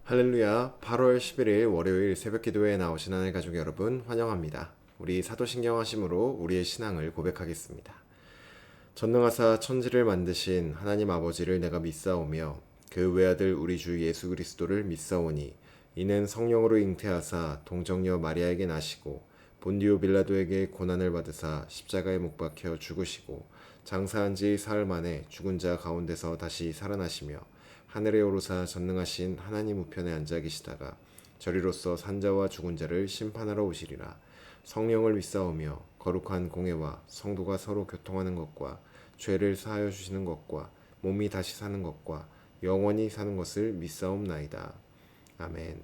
할렐루야. 8월 11일 월요일 새벽기도에 나오신 하나님의 가족 여러분 환영합니다. 우리 사도신경하심으로 우리의 신앙을 고백하겠습니다. 전능하사 천지를 만드신 하나님 아버지를 내가 믿사오며 그 외아들 우리 주 예수 그리스도를 믿사오니 이는 성령으로 잉태하사 동정녀 마리아에게 나시고 본디오 빌라도에게 고난을 받으사 십자가에 못 박혀 죽으시고 장사한 지 사흘 만에 죽은 자 가운데서 다시 살아나시며 하늘에 오르사 전능하신 하나님 우편에 앉아 계시다가 저리로서 산자와 죽은 자를 심판하러 오시리라. 성령을 믿사오며 거룩한 공회와 성도가 서로 교통하는 것과 죄를 사하여 주시는 것과 몸이 다시 사는 것과 영원히 사는 것을 믿사옵나이다. 아멘.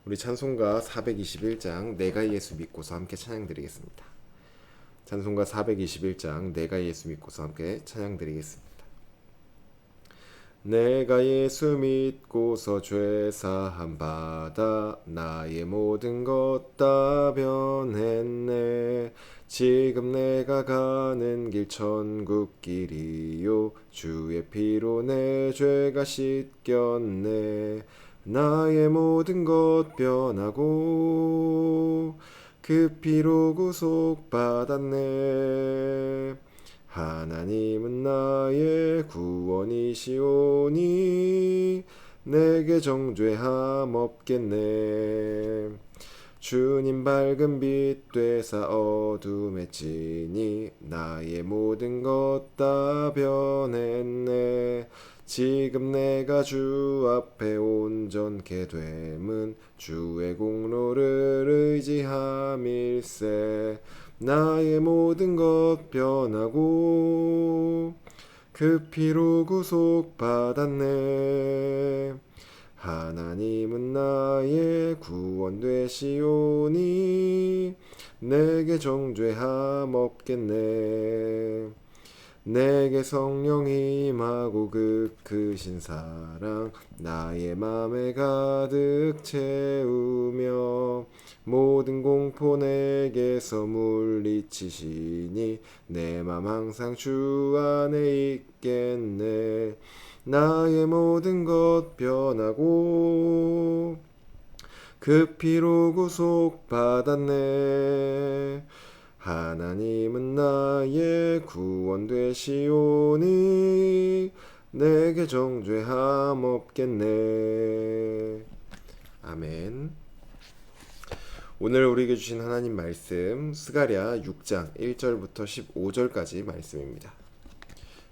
우리 찬송가 421장 내가 예수 믿고서 함께 찬양드리겠습니다. 찬송가 421장 내가 예수 믿고서 함께 찬양드리겠습니다. 내가 예수 믿고서 죄사함 받아 나의 모든 것 다 변했네. 지금 내가 가는 길 천국 길이요 주의 피로 내 죄가 씻겼네. 나의 모든 것 변하고 그 피로 구속받았네. 하나님은 나의 구원이시오니 내게 정죄함 없겠네. 주님 밝은 빛 되사 어둠에 찌니 나의 모든 것 다 변했네. 지금 내가 주 앞에 온전케 됨은 주의 공로를 의지함일세. 나의 모든 것 변하고 그 피로 구속받았네. 하나님은 나의 구원 되시오니 내게 정죄함 없겠네. 내게 성령이 임하고 그 크신 사랑 나의 맘에 가득 채우며 모든 공포 내게서 물리치시니 내 맘 항상 주 안에 있겠네. 나의 모든 것 변하고 그 피로 구속받았네. 하나님은 나의 구원 되시오니 내게 정죄함 없겠네. 아멘. 오늘 우리에게 주신 하나님 말씀 스가랴 6장 1절부터 15절까지 말씀입니다.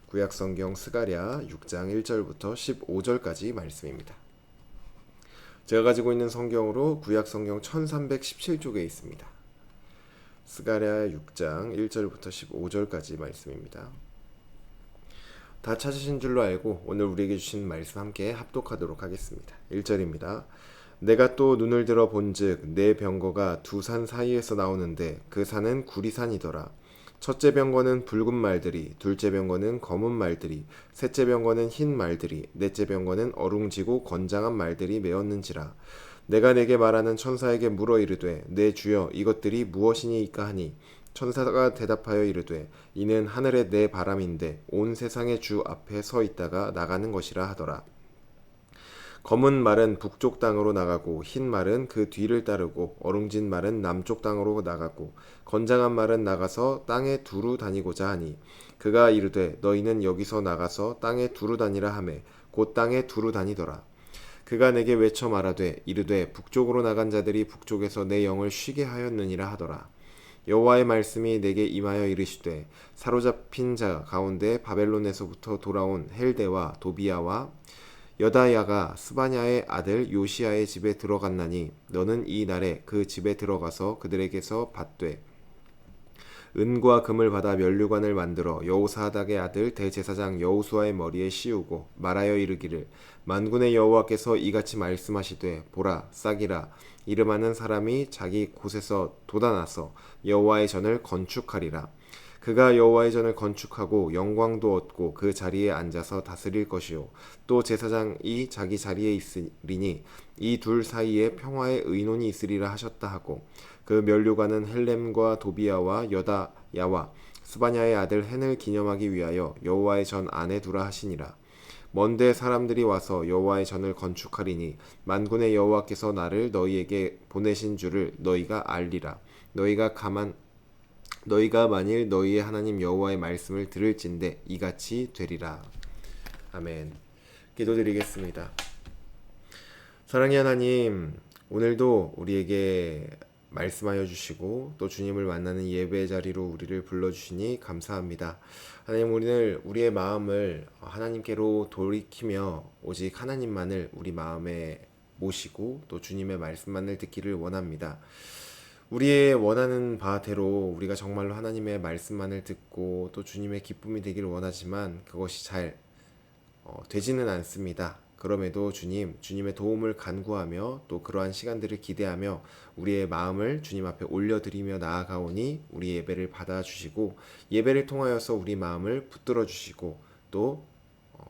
구약성경 스가랴 6장 1절부터 15절까지 말씀입니다. 제가 가지고 있는 성경으로 구약성경 1317쪽에 있습니다. 스가랴 6장 1절부터 15절까지 말씀입니다. 다 찾으신 줄로 알고 오늘 우리에게 주신 말씀 함께 합독하도록 하겠습니다. 1절입니다. 내가 또 눈을 들어 본즉 내 병거가 두 산 사이에서 나오는데 그 산은 구리산이더라. 첫째 병거는 붉은 말들이, 둘째 병거는 검은 말들이, 셋째 병거는 흰 말들이, 넷째 병거는 어룽지고 건장한 말들이 메었는지라. 내가 내게 말하는 천사에게 물어 이르되 내 주여 이것들이 무엇이니이까 하니 천사가 대답하여 이르되 이는 하늘의 내 바람인데 온 세상의 주 앞에 서 있다가 나가는 것이라 하더라. 검은 말은 북쪽 땅으로 나가고 흰 말은 그 뒤를 따르고 어룽진 말은 남쪽 땅으로 나가고 건장한 말은 나가서 땅에 두루 다니고자 하니 그가 이르되 너희는 여기서 나가서 땅에 두루 다니라 하매 곧 땅에 두루 다니더라. 그가 내게 외쳐 말하되 이르되 북쪽으로 나간 자들이 북쪽에서 내 영을 쉬게 하였느니라 하더라. 여호와의 말씀이 내게 임하여 이르시되 사로잡힌 자 가운데 바벨론에서부터 돌아온 헬데와 도비야와 여다야가 스바냐의 아들 요시야의 집에 들어갔나니 너는 이 날에 그 집에 들어가서 그들에게서 받되 은과 금을 받아 면류관을 만들어 여호사닥의 아들 대제사장 여호수아의 머리에 씌우고 말하여 이르기를 만군의 여호와께서 이같이 말씀하시되 보라 싹이라 이름하는 사람이 자기 곳에서 돋아나서 여호와의 전을 건축하리라. 그가 여호와의 전을 건축하고 영광도 얻고 그 자리에 앉아서 다스릴 것이요 또 제사장이 자기 자리에 있으리니 이 둘 사이에 평화의 의논이 있으리라 하셨다 하고 그 면류관은 헬렘과 도비야와 여다야와 스바냐의 아들 헨을 기념하기 위하여 여호와의 전 안에 두라 하시니라. 먼데 사람들이 와서 여호와의 전을 건축하리니 만군의 여호와께서 나를 너희에게 보내신 줄을 너희가 알리라. 너희가 만일 너희의 하나님 여호와의 말씀을 들을진대 이같이 되리라. 아멘. 기도드리겠습니다. 사랑의 하나님, 오늘도 우리에게 말씀하여 주시고 또 주님을 만나는 예배의 자리로 우리를 불러주시니 감사합니다. 하나님, 오늘 우리의 마음을 하나님께로 돌이키며 오직 하나님만을 우리 마음에 모시고 또 주님의 말씀만을 듣기를 원합니다. 우리의 원하는 바대로 우리가 정말로 하나님의 말씀만을 듣고 또 주님의 기쁨이 되기를 원하지만 그것이 잘 되지는 않습니다. 그럼에도 주님의 도움을 간구하며 또 그러한 시간들을 기대하며 우리의 마음을 주님 앞에 올려드리며 나아가오니 우리 예배를 받아주시고 예배를 통하여서 우리 마음을 붙들어 주시고 또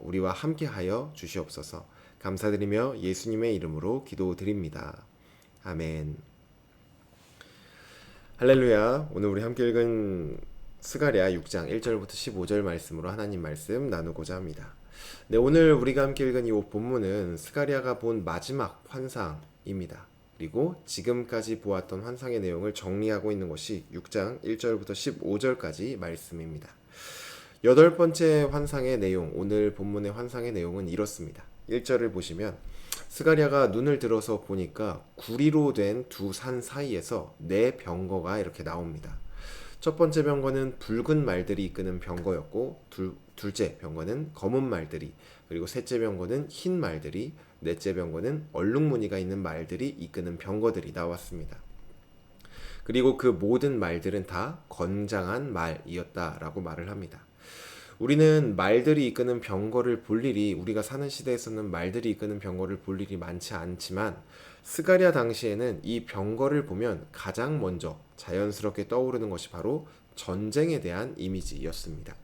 우리와 함께하여 주시옵소서. 감사드리며 예수님의 이름으로 기도드립니다. 아멘. 할렐루야. 오늘 우리 함께 읽은 스가랴 6장 1절부터 15절 말씀으로 하나님 말씀 나누고자 합니다. 네, 오늘 우리가 함께 읽은 이 본문은 스가랴가 본 마지막 환상입니다. 그리고 지금까지 보았던 환상의 내용을 정리하고 있는 것이 6장 1절부터 15절까지 말씀입니다. 여덟 번째 환상의 내용, 오늘 본문의 환상의 내용은 이렇습니다. 1절을 보시면 스가랴가 눈을 들어서 보니까 구리로 된 두 산 사이에서 네 병거가 이렇게 나옵니다. 첫 번째 병거는 붉은 말들이 이끄는 병거였고 둘째 병거는 검은 말들이, 그리고 셋째 병거는 흰 말들이, 넷째 병거는 얼룩무늬가 있는 말들이 이끄는 병거들이 나왔습니다. 그리고 그 모든 말들은 다 건장한 말이었다라고 말을 합니다. 우리는 말들이 이끄는 병거를 볼 일이, 우리가 사는 시대에서는 말들이 이끄는 병거를 볼 일이 많지 않지만 스가랴 당시에는 이 병거를 보면 가장 먼저 자연스럽게 떠오르는 것이 바로 전쟁에 대한 이미지였습니다.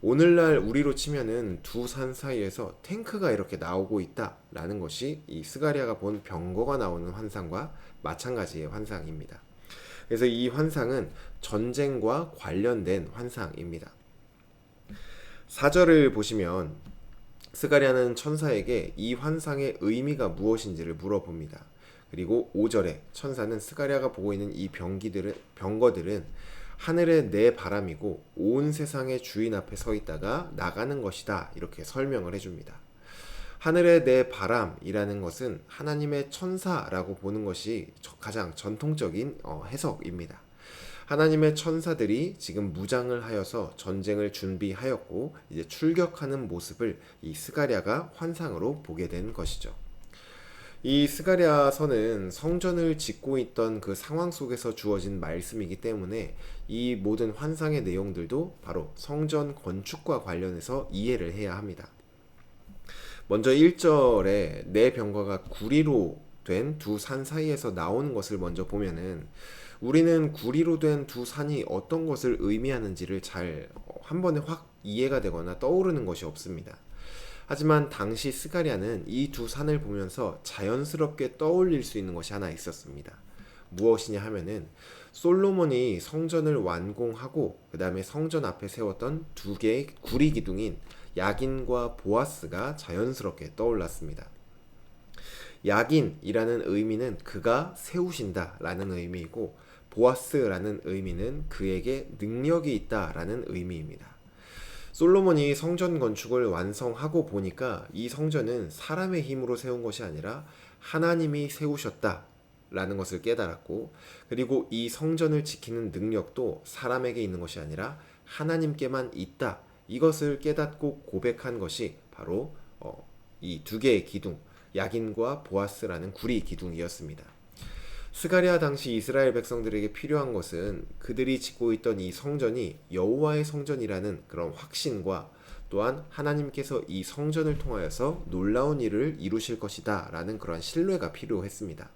오늘날 우리로 치면은 두 산 사이에서 탱크가 이렇게 나오고 있다라는 것이 이 스가랴가 본 병거가 나오는 환상과 마찬가지의 환상입니다. 그래서 이 환상은 전쟁과 관련된 환상입니다. 4절을 보시면 스가랴는 천사에게 이 환상의 의미가 무엇인지를 물어봅니다. 그리고 5절에 천사는 스가랴가 보고 있는 이 병거들은 하늘의 네 바람이고 온 세상의 주인 앞에 서 있다가 나가는 것이다, 이렇게 설명을 해줍니다. 하늘의 네 바람이라는 것은 하나님의 천사라고 보는 것이 가장 전통적인 해석입니다. 하나님의 천사들이 지금 무장을 하여서 전쟁을 준비하였고 이제 출격하는 모습을 이 스가랴가 환상으로 보게 된 것이죠. 이 스가랴서는 성전을 짓고 있던 그 상황 속에서 주어진 말씀이기 때문에 이 모든 환상의 내용들도 바로 성전 건축과 관련해서 이해를 해야 합니다. 먼저 1절에 네 병거가 구리로 된 두 산 사이에서 나오는 것을 먼저 보면은 우리는 구리로 된 두 산이 어떤 것을 의미하는지를 잘 한 번에 확 이해가 되거나 떠오르는 것이 없습니다. 하지만 당시 스가랴는 이 두 산을 보면서 자연스럽게 떠올릴 수 있는 것이 하나 있었습니다. 무엇이냐 하면은 솔로몬이 성전을 완공하고 그 다음에 성전 앞에 세웠던 두 개의 구리 기둥인 야긴과 보아스가 자연스럽게 떠올랐습니다. 야긴이라는 의미는 그가 세우신다 라는 의미이고 보아스라는 의미는 그에게 능력이 있다 라는 의미입니다. 솔로몬이 성전 건축을 완성하고 보니까 이 성전은 사람의 힘으로 세운 것이 아니라 하나님이 세우셨다 라는 것을 깨달았고, 그리고 이 성전을 지키는 능력도 사람에게 있는 것이 아니라 하나님께만 있다, 이것을 깨닫고 고백한 것이 바로 이 두 개의 기둥, 야긴과 보아스라는 구리 기둥이었습니다. 스가랴 당시 이스라엘 백성들에게 필요한 것은 그들이 짓고 있던 이 성전이 여호와의 성전이라는 그런 확신과 또한 하나님께서 이 성전을 통하여서 놀라운 일을 이루실 것이다 라는 그런 신뢰가 필요했습니다.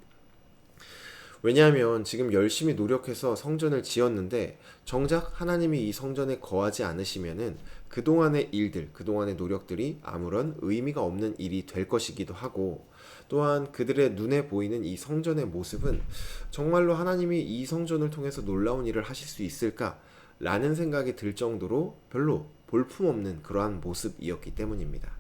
왜냐하면 지금 열심히 노력해서 성전을 지었는데 정작 하나님이 이 성전에 거하지 않으시면은 그동안의 일들, 그동안의 노력들이 아무런 의미가 없는 일이 될 것이기도 하고, 또한 그들의 눈에 보이는 이 성전의 모습은 정말로 하나님이 이 성전을 통해서 놀라운 일을 하실 수 있을까? 라는 생각이 들 정도로 별로 볼품없는 그러한 모습이었기 때문입니다.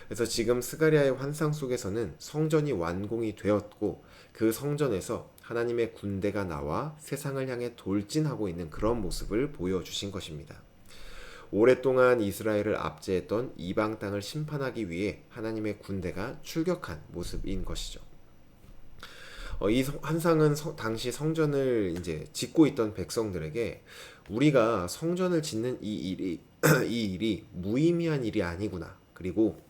그래서 지금 스가랴의 환상 속에서는 성전이 완공이 되었고 그 성전에서 하나님의 군대가 나와 세상을 향해 돌진하고 있는 그런 모습을 보여주신 것입니다. 오랫동안 이스라엘을 압제했던 이방 땅을 심판하기 위해 하나님의 군대가 출격한 모습인 것이죠. 이 환상은 당시 성전을 이제 짓고 있던 백성들에게 우리가 성전을 짓는 이 일이 이 일이 무의미한 일이 아니구나. 그리고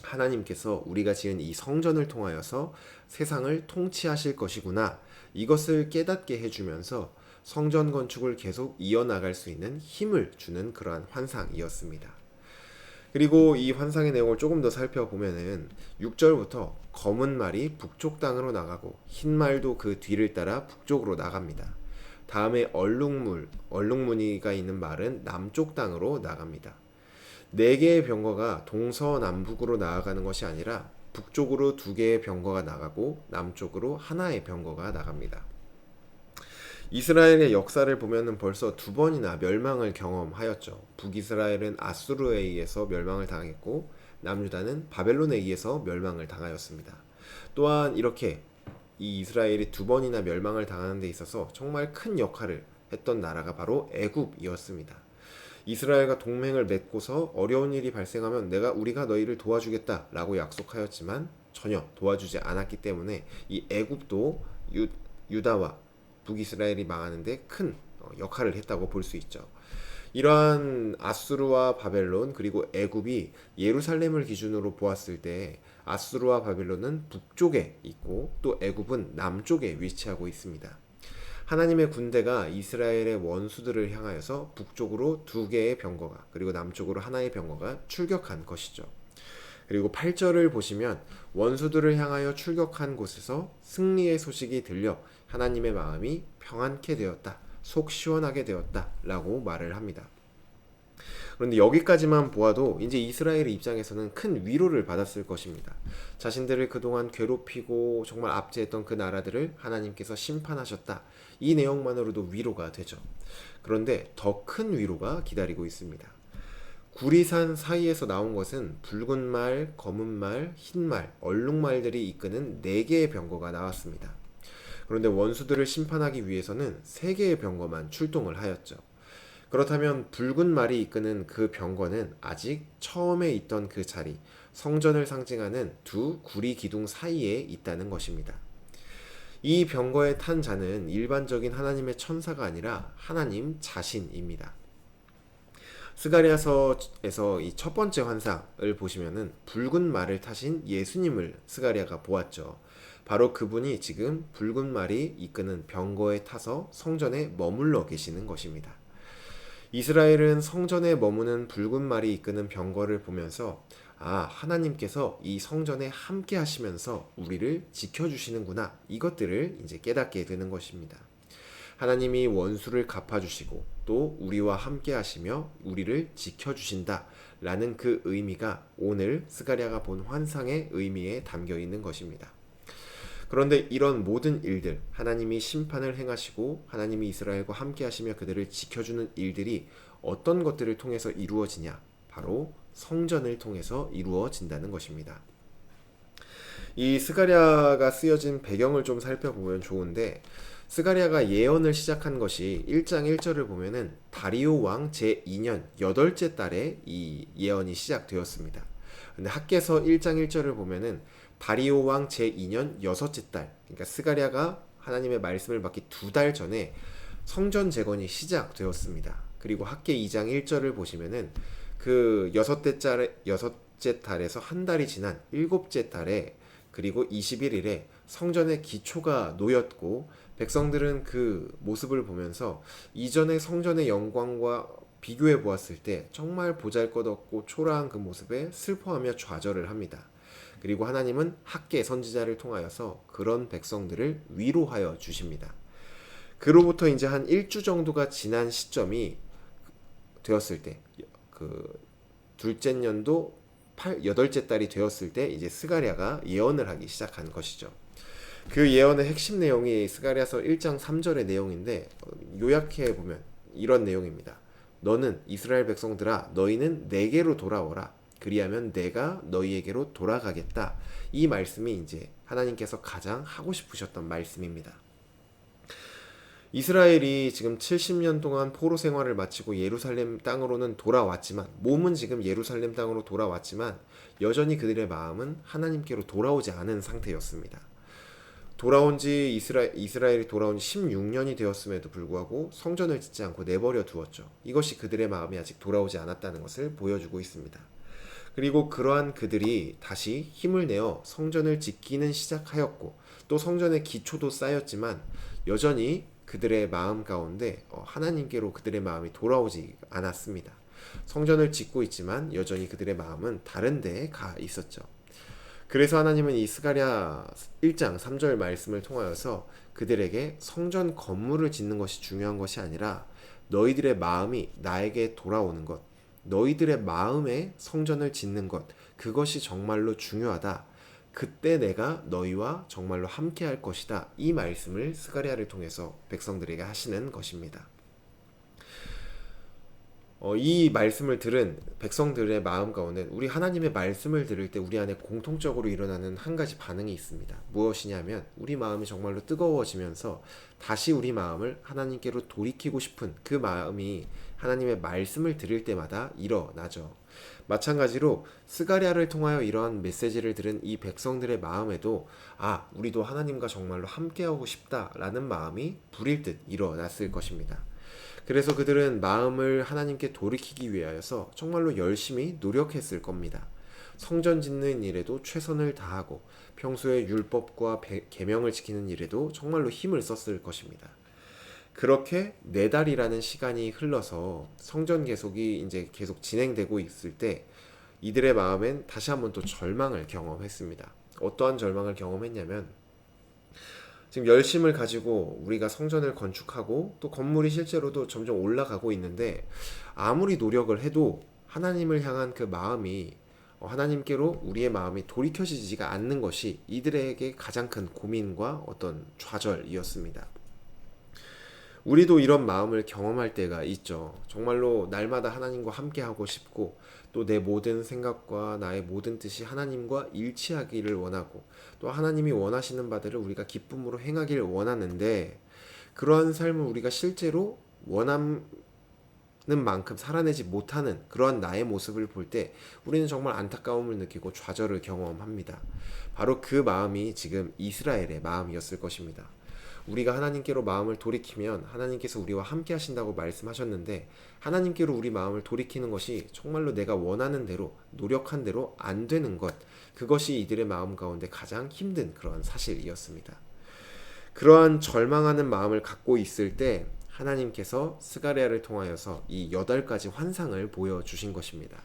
하나님께서 우리가 지은 이 성전을 통하여서 세상을 통치하실 것이구나. 이것을 깨닫게 해주면서 성전 건축을 계속 이어나갈 수 있는 힘을 주는 그러한 환상이었습니다. 그리고 이 환상의 내용을 조금 더 살펴보면은 6절부터 검은 말이 북쪽 땅으로 나가고 흰 말도 그 뒤를 따라 북쪽으로 나갑니다. 다음에 얼룩무늬가 있는 말은 남쪽 땅으로 나갑니다. 네 개의 병거가 동서남북으로 나아가는 것이 아니라 북쪽으로 두 개의 병거가 나가고 남쪽으로 하나의 병거가 나갑니다. 이스라엘의 역사를 보면은 벌써 두 번이나 멸망을 경험하였죠. 북이스라엘은 아수르에 의해서 멸망을 당했고 남유다는 바벨론에 의해서 멸망을 당하였습니다. 또한 이렇게 이 이스라엘이 두 번이나 멸망을 당하는 데 있어서 정말 큰 역할을 했던 나라가 바로 애굽이었습니다. 이스라엘과 동맹을 맺고서 어려운 일이 발생하면 우리가 너희를 도와주겠다라고 약속하였지만 전혀 도와주지 않았기 때문에 이 애굽도 유다와 북이스라엘이 망하는데 큰 역할을 했다고 볼 수 있죠. 이러한 아수르와 바벨론 그리고 애굽이 예루살렘을 기준으로 보았을 때 아수르와 바벨론은 북쪽에 있고 또 애굽은 남쪽에 위치하고 있습니다. 하나님의 군대가 이스라엘의 원수들을 향하여서 북쪽으로 두 개의 병거가 그리고 남쪽으로 하나의 병거가 출격한 것이죠. 그리고 8절을 보시면 원수들을 향하여 출격한 곳에서 승리의 소식이 들려 하나님의 마음이 평안케 되었다. 속 시원하게 되었다. 라고 말을 합니다. 그런데 여기까지만 보아도 이제 이스라엘의 입장에서는 큰 위로를 받았을 것입니다. 자신들을 그동안 괴롭히고 정말 압제했던 그 나라들을 하나님께서 심판하셨다. 이 내용만으로도 위로가 되죠. 그런데 더 큰 위로가 기다리고 있습니다. 구리산 사이에서 나온 것은 붉은 말, 검은 말, 흰 말, 얼룩말들이 이끄는 4개의 병거가 나왔습니다. 그런데 원수들을 심판하기 위해서는 3개의 병거만 출동을 하였죠. 그렇다면 붉은 말이 이끄는 그 병거는 아직 처음에 있던 그 자리, 성전을 상징하는 두 구리 기둥 사이에 있다는 것입니다. 이 병거에 탄 자는 일반적인 하나님의 천사가 아니라 하나님 자신입니다. 스가랴서에서 이 첫 번째 환상을 보시면은 붉은 말을 타신 예수님을 스가랴가 보았죠. 바로 그분이 지금 붉은 말이 이끄는 병거에 타서 성전에 머물러 계시는 것입니다. 이스라엘은 성전에 머무는 붉은 말이 이끄는 병거를 보면서 하나님께서 이 성전에 함께 하시면서 우리를 지켜주시는구나. 이것들을 이제 깨닫게 되는 것입니다. 하나님이 원수를 갚아주시고 또 우리와 함께 하시며 우리를 지켜주신다. 라는 그 의미가 오늘 스가랴가 본 환상의 의미에 담겨 있는 것입니다. 그런데 이런 모든 일들, 하나님이 심판을 행하시고 하나님이 이스라엘과 함께 하시며 그들을 지켜주는 일들이 어떤 것들을 통해서 이루어지냐? 바로 성전을 통해서 이루어진다는 것입니다. 이 스가랴가 쓰여진 배경을 좀 살펴보면 좋은데 스가랴가 예언을 시작한 것이 1장 1절을 보면은 다리오 왕 제2년 8째 달에 이 예언이 시작되었습니다. 근데 학개서 1장 1절을 보면은 다리오 왕 제2년 6째 달, 그러니까 스가랴가 하나님의 말씀을 받기 2달 전에 성전 재건이 시작되었습니다. 그리고 학개 2장 1절을 보시면은 그 6째 달에서 한 달이 지난 7째 달에 그리고 21일에 성전의 기초가 놓였고 백성들은 그 모습을 보면서 이전의 성전의 영광과 비교해 보았을 때 정말 보잘것없고 초라한 그 모습에 슬퍼하며 좌절을 합니다. 그리고 하나님은 학개 선지자를 통하여서 그런 백성들을 위로하여 주십니다. 그로부터 이제 한 1주 정도가 지난 시점이 되었을 때, 그 둘째 년도 8째 달이 되었을 때 이제 스가랴가 예언을 하기 시작한 것이죠. 그 예언의 핵심 내용이 스가랴서 1장 3절의 내용인데 요약해 보면 이런 내용입니다. 너는 이스라엘 백성들아 너희는 내게로 돌아오라. 그리하면 내가 너희에게로 돌아가겠다. 이 말씀이 이제 하나님께서 가장 하고 싶으셨던 말씀입니다. 이스라엘이 지금 70년 동안 포로 생활을 마치고 예루살렘 땅으로는 돌아왔지만, 몸은 지금 예루살렘 땅으로 돌아왔지만 여전히 그들의 마음은 하나님께로 돌아오지 않은 상태였습니다. 이스라엘이 돌아온 지 16년이 되었음에도 불구하고 성전을 짓지 않고 내버려 두었죠. 이것이 그들의 마음이 아직 돌아오지 않았다는 것을 보여주고 있습니다. 그리고 그러한 그들이 다시 힘을 내어 성전을 짓기는 시작하였고, 또 성전의 기초도 쌓였지만 여전히 그들의 마음 가운데 하나님께로 그들의 마음이 돌아오지 않았습니다. 성전을 짓고 있지만 여전히 그들의 마음은 다른 데에 가 있었죠. 그래서 하나님은 이 스가랴 1장 3절 말씀을 통하여서 그들에게 성전 건물을 짓는 것이 중요한 것이 아니라 너희들의 마음이 나에게 돌아오는 것, 너희들의 마음에 성전을 짓는 것, 그것이 정말로 중요하다. 그때 내가 너희와 정말로 함께 할 것이다. 이 말씀을 스가랴를 통해서 백성들에게 하시는 것입니다. 이 말씀을 들은 백성들의 마음 가운데 우리 하나님의 말씀을 들을 때 우리 안에 공통적으로 일어나는 한 가지 반응이 있습니다. 무엇이냐면 우리 마음이 정말로 뜨거워지면서 다시 우리 마음을 하나님께로 돌이키고 싶은 그 마음이 하나님의 말씀을 들을 때마다 일어나죠. 마찬가지로 스가랴를 통하여 이러한 메시지를 들은 이 백성들의 마음에도 우리도 하나님과 정말로 함께하고 싶다라는 마음이 불일 듯 일어났을 것입니다. 그래서 그들은 마음을 하나님께 돌이키기 위하여서 정말로 열심히 노력했을 겁니다. 성전 짓는 일에도 최선을 다하고 평소에 율법과 계명을 지키는 일에도 정말로 힘을 썼을 것입니다. 그렇게 4달이라는 시간이 흘러서 성전 개속이 이제 계속 진행되고 있을 때 이들의 마음엔 다시 한번 또 절망을 경험했습니다. 어떠한 절망을 경험했냐면, 지금 열심을 가지고 우리가 성전을 건축하고 또 건물이 실제로도 점점 올라가고 있는데 아무리 노력을 해도 하나님을 향한 그 마음이 하나님께로 우리의 마음이 돌이켜지지가 않는 것이 이들에게 가장 큰 고민과 어떤 좌절이었습니다. 우리도 이런 마음을 경험할 때가 있죠. 정말로 날마다 하나님과 함께 하고 싶고 또 내 모든 생각과 나의 모든 뜻이 하나님과 일치하기를 원하고 또 하나님이 원하시는 바들을 우리가 기쁨으로 행하기를 원하는데, 그러한 삶을 우리가 실제로 원하는 만큼 살아내지 못하는 그러한 나의 모습을 볼 때 우리는 정말 안타까움을 느끼고 좌절을 경험합니다. 바로 그 마음이 지금 이스라엘의 마음이었을 것입니다. 우리가 하나님께로 마음을 돌이키면 하나님께서 우리와 함께 하신다고 말씀하셨는데, 하나님께로 우리 마음을 돌이키는 것이 정말로 내가 원하는 대로 노력한 대로 안 되는 것, 그것이 이들의 마음 가운데 가장 힘든 그러한 사실이었습니다. 그러한 절망하는 마음을 갖고 있을 때 하나님께서 스가랴를 통하여서 이 8가지 환상을 보여주신 것입니다.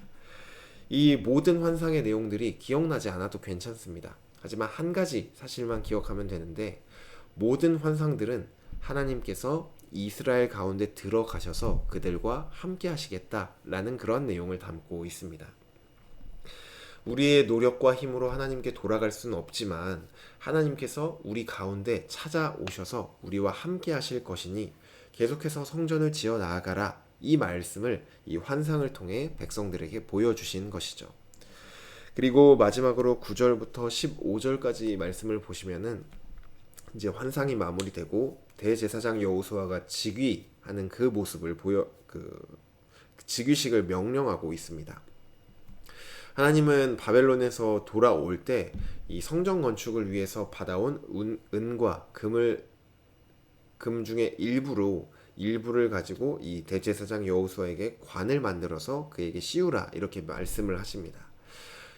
이 모든 환상의 내용들이 기억나지 않아도 괜찮습니다. 하지만 한 가지 사실만 기억하면 되는데, 모든 환상들은 하나님께서 이스라엘 가운데 들어가셔서 그들과 함께 하시겠다라는 그런 내용을 담고 있습니다. 우리의 노력과 힘으로 하나님께 돌아갈 수는 없지만 하나님께서 우리 가운데 찾아오셔서 우리와 함께 하실 것이니 계속해서 성전을 지어 나아가라, 이 말씀을 이 환상을 통해 백성들에게 보여주신 것이죠. 그리고 마지막으로 9절부터 15절까지 말씀을 보시면은 이제 환상이 마무리되고 대제사장 여호수아가 즉위하는 그 모습을 즉위식을 명령하고 있습니다. 하나님은 바벨론에서 돌아올 때 이 성전 건축을 위해서 받아온 은과 금 중에 일부를 가지고 이 대제사장 여호수아에게 관을 만들어서 그에게 씌우라, 이렇게 말씀을 하십니다.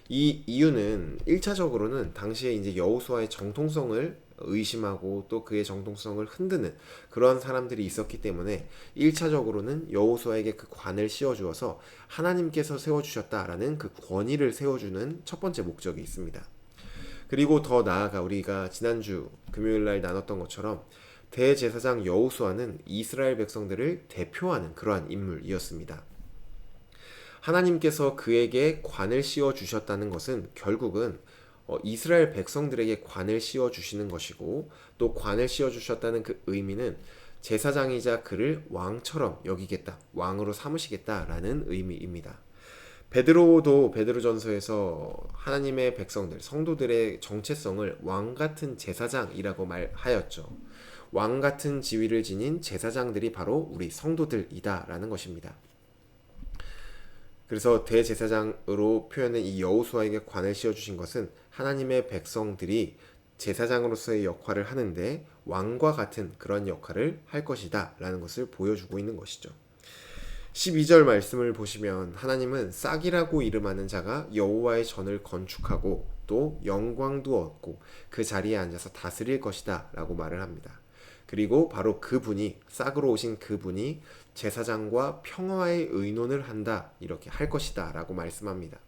이 이유는 1차적으로는 당시에 이제 여호수아의 정통성을 의심하고 또 그의 정통성을 흔드는 그런 사람들이 있었기 때문에 1차적으로는 여호수아에게 그 관을 씌워주어서 하나님께서 세워주셨다라는 그 권위를 세워주는 첫 번째 목적이 있습니다. 그리고 더 나아가 우리가 지난주 금요일날 나눴던 것처럼 대제사장 여호수아는 이스라엘 백성들을 대표하는 그러한 인물이었습니다. 하나님께서 그에게 관을 씌워주셨다는 것은 결국은 이스라엘 백성들에게 관을 씌워주시는 것이고, 또 관을 씌워주셨다는 그 의미는 제사장이자 그를 왕처럼 여기겠다, 왕으로 삼으시겠다라는 의미입니다. 베드로도 베드로전서에서 하나님의 백성들, 성도들의 정체성을 왕 같은 제사장이라고 말하였죠. 왕 같은 지위를 지닌 제사장들이 바로 우리 성도들이다라는 것입니다. 그래서 대제사장으로 표현된 이 여호수아에게 관을 씌워주신 것은 하나님의 백성들이 제사장으로서의 역할을 하는데 왕과 같은 그런 역할을 할 것이다 라는 것을 보여주고 있는 것이죠. 12절 말씀을 보시면 하나님은 싹이라고 이름하는 자가 여호와의 전을 건축하고 또 영광도 얻고 그 자리에 앉아서 다스릴 것이다 라고 말을 합니다. 그리고 바로 그분이, 싹으로 오신 그분이 제사장과 평화의 의논을 한다, 이렇게 할 것이다 라고 말씀합니다.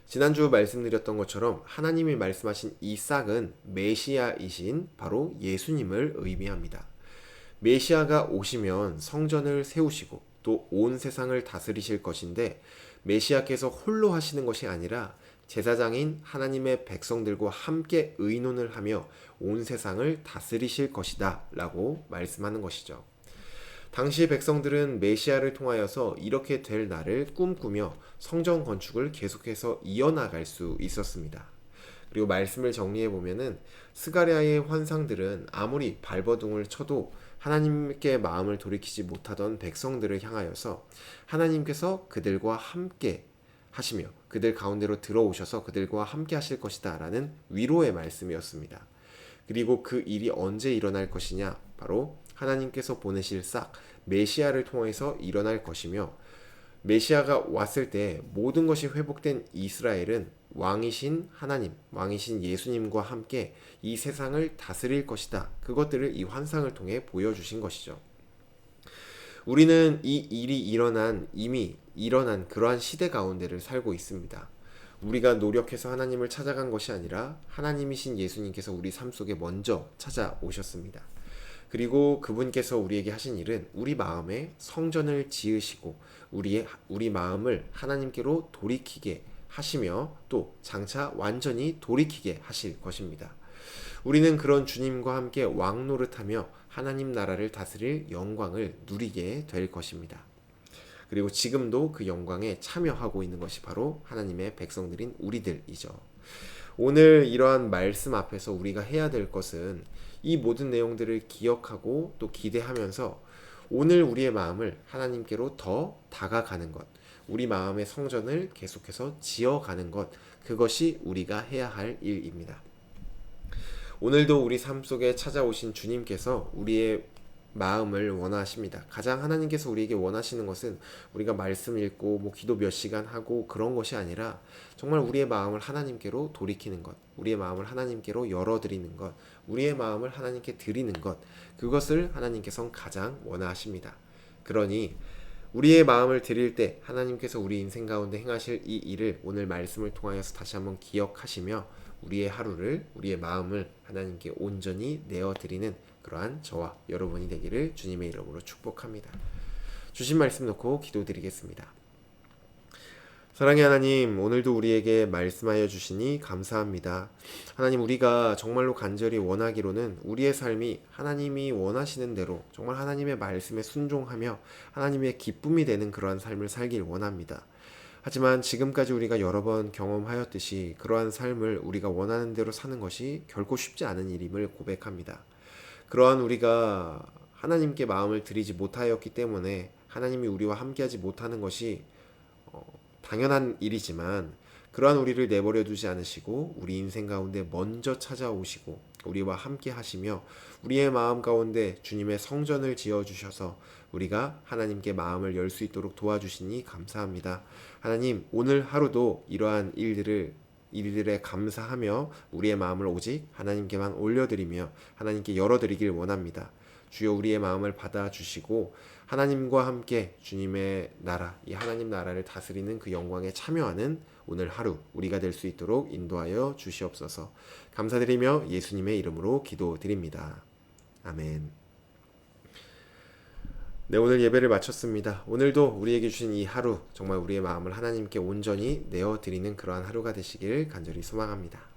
지난주 말씀드렸던 것처럼 하나님이 말씀하신 이 싹은 메시아이신 바로 예수님을 의미합니다. 메시아가 오시면 성전을 세우시고 또 온 세상을 다스리실 것인데, 메시아께서 홀로 하시는 것이 아니라 제사장인 하나님의 백성들과 함께 의논을 하며 온 세상을 다스리실 것이다 라고 말씀하는 것이죠. 당시 백성들은 메시아를 통하여서 이렇게 될 날을 꿈꾸며 성전 건축을 계속해서 이어나갈 수 있었습니다. 그리고 말씀을 정리해 보면은 스가랴의 환상들은 아무리 발버둥을 쳐도 하나님께 마음을 돌이키지 못하던 백성들을 향하여서 하나님께서 그들과 함께 하시며 그들 가운데로 들어오셔서 그들과 함께 하실 것이다 라는 위로의 말씀이었습니다. 그리고 그 일이 언제 일어날 것이냐, 바로 하나님께서 보내실 싹 메시아를 통해서 일어날 것이며, 메시아가 왔을 때 모든 것이 회복된 이스라엘은 왕이신 하나님, 왕이신 예수님과 함께 이 세상을 다스릴 것이다. 그것들을 이 환상을 통해 보여주신 것이죠. 우리는 이 일이 이미 일어난 그러한 시대 가운데를 살고 있습니다. 우리가 노력해서 하나님을 찾아간 것이 아니라 하나님이신 예수님께서 우리 삶 속에 먼저 찾아오셨습니다. 그리고 그분께서 우리에게 하신 일은 우리 마음에 성전을 지으시고 우리 마음을 하나님께로 돌이키게 하시며 또 장차 완전히 돌이키게 하실 것입니다. 우리는 그런 주님과 함께 왕 노릇하며 하나님 나라를 다스릴 영광을 누리게 될 것입니다. 그리고 지금도 그 영광에 참여하고 있는 것이 바로 하나님의 백성들인 우리들이죠. 오늘 이러한 말씀 앞에서 우리가 해야 될 것은 이 모든 내용들을 기억하고 또 기대하면서 오늘 우리의 마음을 하나님께로 더 다가가는 것, 우리 마음의 성전을 계속해서 지어가는 것, 그것이 우리가 해야 할 일입니다. 오늘도 우리 삶 속에 찾아오신 주님께서 우리의 마음을 원하십니다. 가장 하나님께서 우리에게 원하시는 것은 우리가 말씀 읽고 기도 몇 시간 하고 그런 것이 아니라 정말 우리의 마음을 하나님께로 돌이키는 것, 우리의 마음을 하나님께로 열어드리는 것, 우리의 마음을 하나님께 드리는 것, 그것을 하나님께서는 가장 원하십니다. 그러니 우리의 마음을 드릴 때 하나님께서 우리 인생 가운데 행하실 이 일을 오늘 말씀을 통하여서 다시 한번 기억하시며 우리의 하루를, 우리의 마음을 하나님께 온전히 내어드리는 그러한 저와 여러분이 되기를 주님의 이름으로 축복합니다. 주신 말씀 놓고 기도드리겠습니다. 사랑의 하나님, 오늘도 우리에게 말씀하여 주시니 감사합니다. 하나님, 우리가 정말로 간절히 원하기로는 우리의 삶이 하나님이 원하시는 대로 정말 하나님의 말씀에 순종하며 하나님의 기쁨이 되는 그러한 삶을 살길 원합니다. 하지만 지금까지 우리가 여러 번 경험하였듯이 그러한 삶을 우리가 원하는 대로 사는 것이 결코 쉽지 않은 일임을 고백합니다. 그러한 우리가 하나님께 마음을 드리지 못하였기 때문에 하나님이 우리와 함께하지 못하는 것이 당연한 일이지만, 그러한 우리를 내버려 두지 않으시고 우리 인생 가운데 먼저 찾아오시고 우리와 함께 하시며 우리의 마음 가운데 주님의 성전을 지어주셔서 우리가 하나님께 마음을 열 수 있도록 도와주시니 감사합니다. 하나님, 오늘 하루도 이러한 일들에 감사하며 우리의 마음을 오직 하나님께만 올려드리며 하나님께 열어드리길 원합니다. 주여, 우리의 마음을 받아주시고 하나님과 함께 주님의 나라, 이 하나님 나라를 다스리는 그 영광에 참여하는 오늘 하루 우리가 될 수 있도록 인도하여 주시옵소서. 감사드리며 예수님의 이름으로 기도드립니다. 아멘. 네, 오늘 예배를 마쳤습니다. 오늘도 우리에게 주신 이 하루 정말 우리의 마음을 하나님께 온전히 내어드리는 그러한 하루가 되시길 간절히 소망합니다.